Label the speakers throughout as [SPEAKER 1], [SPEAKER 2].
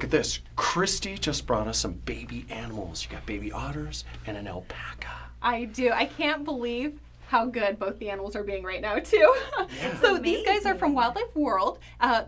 [SPEAKER 1] look at this. Christy just brought us some baby animals. You got baby otters and an alpaca.
[SPEAKER 2] I do. I can't believe how good both the animals are being right now, too.
[SPEAKER 1] Yeah.
[SPEAKER 2] So these guys are from Wildlife World.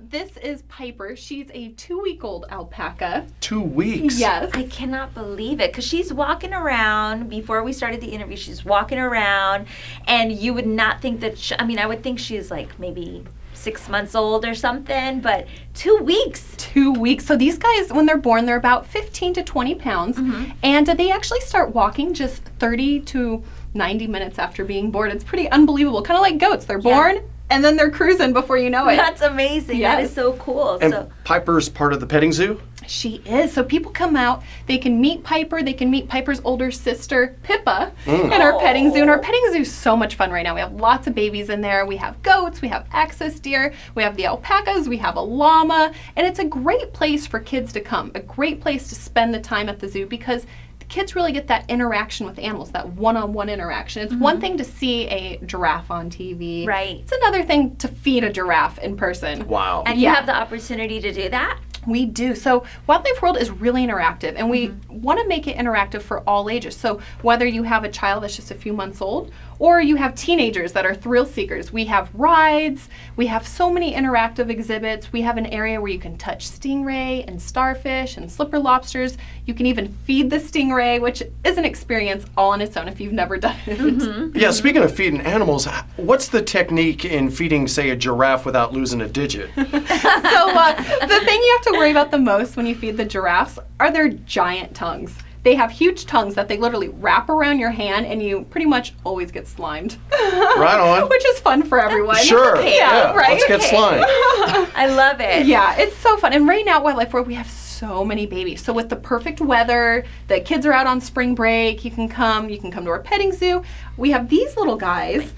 [SPEAKER 2] This is Piper. She's a 2-week-old alpaca.
[SPEAKER 1] 2 weeks?
[SPEAKER 2] Yes.
[SPEAKER 3] I cannot believe it, because she's walking around. Before we started the interview, she's walking around, and you would not think that, I would think she's like maybe 6 months old or something, but 2 weeks.
[SPEAKER 2] 2 weeks. So these guys, when they're born, they're about 15 to 20 pounds, and they actually start walking just 30 to 90 minutes after being born. It's pretty unbelievable. Kind of like goats. They're born, and then they're cruising before you know it.
[SPEAKER 3] That's amazing.
[SPEAKER 2] Yes.
[SPEAKER 3] That is so cool.
[SPEAKER 1] And Piper's part of the petting zoo?
[SPEAKER 2] She is. So people come out, they can meet Piper, they can meet Piper's older sister, Pippa, in our petting zoo. And our petting zoo is so much fun right now. We have lots of babies in there. We have goats, we have access deer, we have the alpacas, we have a llama. And it's a great place for kids to come, a great place to spend the time at the zoo, because the kids really get that interaction with animals, that one-on-one interaction. It's one thing to see a giraffe on TV.
[SPEAKER 3] Right.
[SPEAKER 2] It's another thing to feed a giraffe in person.
[SPEAKER 1] Wow.
[SPEAKER 3] And you have the opportunity to do that?
[SPEAKER 2] We do. So Wildlife World is really interactive, and we want to make it interactive for all ages. So whether you have a child that's just a few months old, or you have teenagers that are thrill seekers, we have rides, we have so many interactive exhibits. We have an area where you can touch stingray and starfish and slipper lobsters. You can even feed the stingray, which is an experience all on its own if you've never done it.
[SPEAKER 1] Yeah, speaking of feeding animals, what's the technique in feeding, say, a giraffe without losing a digit?
[SPEAKER 2] So the thing you have to worry about the most when you feed the giraffes are their giant tongues. They have huge tongues that they literally wrap around your hand, and you pretty much always get slimed.
[SPEAKER 1] Right on.
[SPEAKER 2] Which is fun for everyone.
[SPEAKER 1] Sure.
[SPEAKER 2] Yeah, right?
[SPEAKER 1] Let's get slime.
[SPEAKER 3] I love it.
[SPEAKER 2] Yeah, it's so fun. And right now at Wildlife World, we have so many babies. So with the perfect weather, the kids are out on spring break, you can come to our petting zoo. We have these little guys,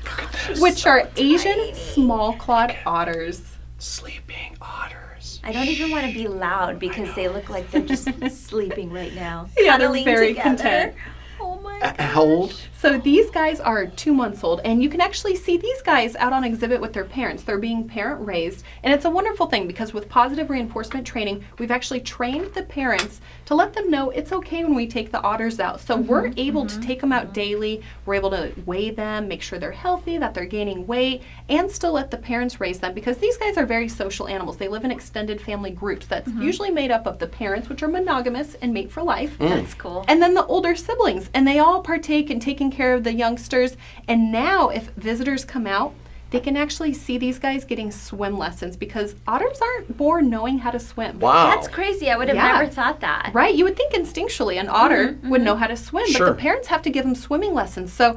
[SPEAKER 2] which are Asian small-clawed otters.
[SPEAKER 1] Sleeping otters.
[SPEAKER 3] I don't even want to be loud because they look like they're just sleeping right now.
[SPEAKER 2] Yeah, they're
[SPEAKER 3] Cuddling
[SPEAKER 2] very
[SPEAKER 3] together.
[SPEAKER 2] content.
[SPEAKER 3] Oh my god.
[SPEAKER 1] How old?
[SPEAKER 2] So these guys are 2 months old, and you can actually see these guys out on exhibit with their parents. They're being parent raised, and it's a wonderful thing because with positive reinforcement training, we've actually trained the parents to let them know it's okay when we take the otters out. So we're able to take them out daily. We're able to weigh them, make sure they're healthy, that they're gaining weight, and still let the parents raise them, because these guys are very social animals. They live in extended family groups that's usually made up of the parents, which are monogamous and mate for life.
[SPEAKER 3] That's cool.
[SPEAKER 2] And then the older siblings, and they all partake in taking care of the youngsters. And now if visitors come out, they can actually see these guys getting swim lessons, because otters aren't born knowing how to swim.
[SPEAKER 1] Wow.
[SPEAKER 3] That's crazy. I would have never thought that.
[SPEAKER 2] Right? You would think instinctually an otter would know how to swim,
[SPEAKER 1] Sure.
[SPEAKER 2] but the parents have to give them swimming lessons. So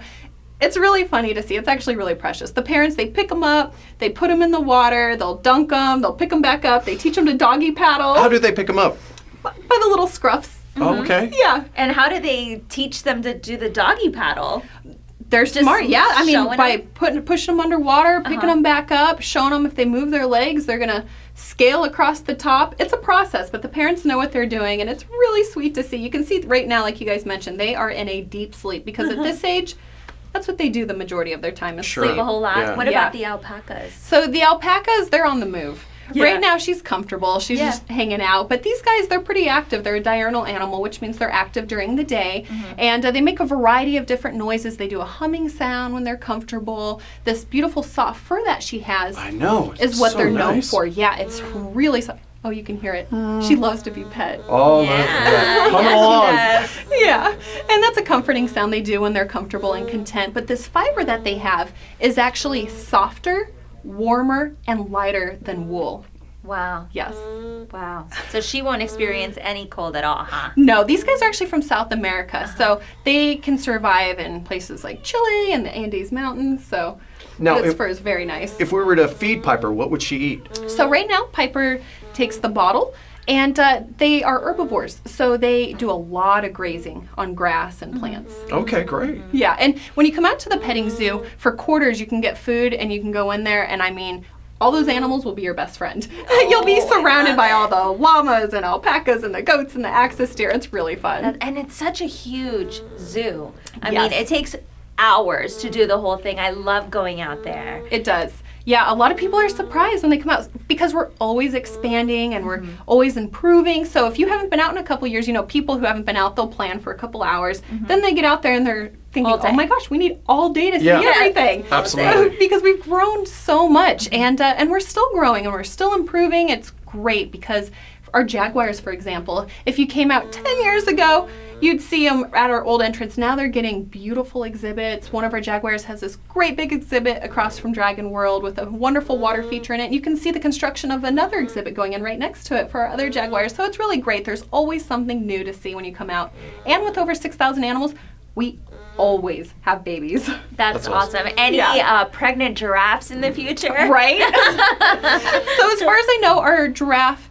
[SPEAKER 2] it's really funny to see. It's actually really precious. The parents, they pick them up, they put them in the water, they'll dunk them, they'll pick them back up, they teach them to doggy paddle.
[SPEAKER 1] How do they pick them up?
[SPEAKER 2] By the little scruffs.
[SPEAKER 1] Oh, okay.
[SPEAKER 2] Yeah.
[SPEAKER 3] And how do they teach them to do the doggy paddle?
[SPEAKER 2] They're smart, yeah. I mean,
[SPEAKER 3] showing
[SPEAKER 2] by
[SPEAKER 3] them?
[SPEAKER 2] pushing them underwater, picking them back up, showing them if they move their legs, they're going to scale across the top. It's a process, but the parents know what they're doing, and it's really sweet to see. You can see right now, like you guys mentioned, they are in a deep sleep, because at this age, that's what they do the majority of their time is
[SPEAKER 1] Sure.
[SPEAKER 2] sleep.
[SPEAKER 3] Sleep a whole lot.
[SPEAKER 1] Yeah.
[SPEAKER 3] What about the alpacas?
[SPEAKER 2] So the alpacas, they're on the move.
[SPEAKER 3] Yeah.
[SPEAKER 2] Right now she's comfortable. She's just hanging out. But these guys, they're pretty active. They're a diurnal animal, which means they're active during the day. And they make a variety of different noises. They do a humming sound when they're comfortable. This beautiful soft fur that she has
[SPEAKER 1] I know.
[SPEAKER 2] is what
[SPEAKER 1] so
[SPEAKER 2] they're known
[SPEAKER 1] nice.
[SPEAKER 2] for. Yeah, it's really soft. Oh, you can hear it. She loves to be pet.
[SPEAKER 1] Oh,
[SPEAKER 3] Yeah.
[SPEAKER 1] come
[SPEAKER 3] Yes,
[SPEAKER 1] along.
[SPEAKER 3] she does.
[SPEAKER 2] Yeah, and that's a comforting sound they do when they're comfortable and content. But this fiber that they have is actually softer, warmer, and lighter than wool.
[SPEAKER 3] Wow.
[SPEAKER 2] Yes.
[SPEAKER 3] Wow. So she won't experience any cold at all, huh?
[SPEAKER 2] No, these guys are actually from South America, so they can survive in places like Chile and the Andes Mountains. So
[SPEAKER 1] Now,
[SPEAKER 2] this fur is very nice.
[SPEAKER 1] If we were to feed Piper, what would she eat?
[SPEAKER 2] So right now, Piper takes the bottle, and they are herbivores, so they do a lot of grazing on grass and plants.
[SPEAKER 1] Okay, great.
[SPEAKER 2] Yeah, and when you come out to the petting zoo, for quarters you can get food and you can go in there, and I mean, all those animals will be your best friend. You'll be surrounded by all the llamas and alpacas and the goats and the axis deer. It's really fun.
[SPEAKER 3] And it's such a huge zoo. I
[SPEAKER 2] Yes.
[SPEAKER 3] mean, it takes hours to do the whole thing. I love going out there.
[SPEAKER 2] It does. Yeah, a lot of people are surprised when they come out because we're always expanding and we're always improving. So if you haven't been out in a couple years, people who haven't been out, they'll plan for a couple hours. Then they get out there and they're thinking,
[SPEAKER 3] All day.
[SPEAKER 2] oh my gosh, we need all day to see
[SPEAKER 1] Yeah.
[SPEAKER 2] everything.
[SPEAKER 1] Absolutely.
[SPEAKER 2] Because we've grown so much and we're still growing and we're still improving. It's great because our Jaguars, for example, if you came out 10 years ago, you'd see them at our old entrance. Now they're getting beautiful exhibits. One of our Jaguars has this great big exhibit across from Dragon World with a wonderful water feature in it. You can see the construction of another exhibit going in right next to it for our other Jaguars. So it's really great. There's always something new to see when you come out. And with over 6,000 animals, we always have babies.
[SPEAKER 3] That's
[SPEAKER 1] awesome.
[SPEAKER 3] awesome. Any pregnant giraffes in the future?
[SPEAKER 2] Right? So as far as I know, our giraffe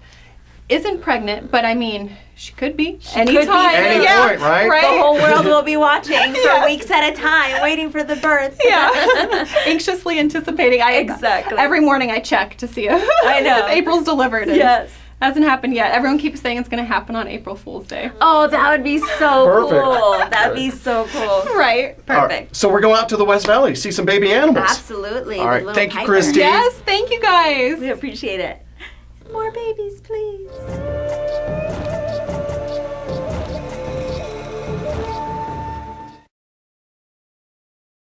[SPEAKER 2] isn't pregnant, but I mean, she could be anytime.
[SPEAKER 1] Any point, right?
[SPEAKER 3] The whole world will be watching for weeks at a time, waiting for the birth.
[SPEAKER 2] Yeah. Anxiously anticipating.
[SPEAKER 3] Exactly.
[SPEAKER 2] Every morning I check to see if,
[SPEAKER 3] I know.
[SPEAKER 2] if April's delivered. And
[SPEAKER 3] Yes.
[SPEAKER 2] Hasn't happened yet. Everyone keeps saying it's going to happen on April Fool's Day.
[SPEAKER 3] Oh, that would be so
[SPEAKER 1] Perfect.
[SPEAKER 3] cool. That'd be so cool.
[SPEAKER 2] Right.
[SPEAKER 1] All right,
[SPEAKER 3] Perfect.
[SPEAKER 1] so we're going out to the West Valley, see some baby animals.
[SPEAKER 3] Absolutely.
[SPEAKER 1] All
[SPEAKER 3] the
[SPEAKER 1] right,
[SPEAKER 3] little
[SPEAKER 1] thank you,
[SPEAKER 3] Piper.
[SPEAKER 1] Christy.
[SPEAKER 2] Yes, thank you guys.
[SPEAKER 3] We appreciate it. More babies, please.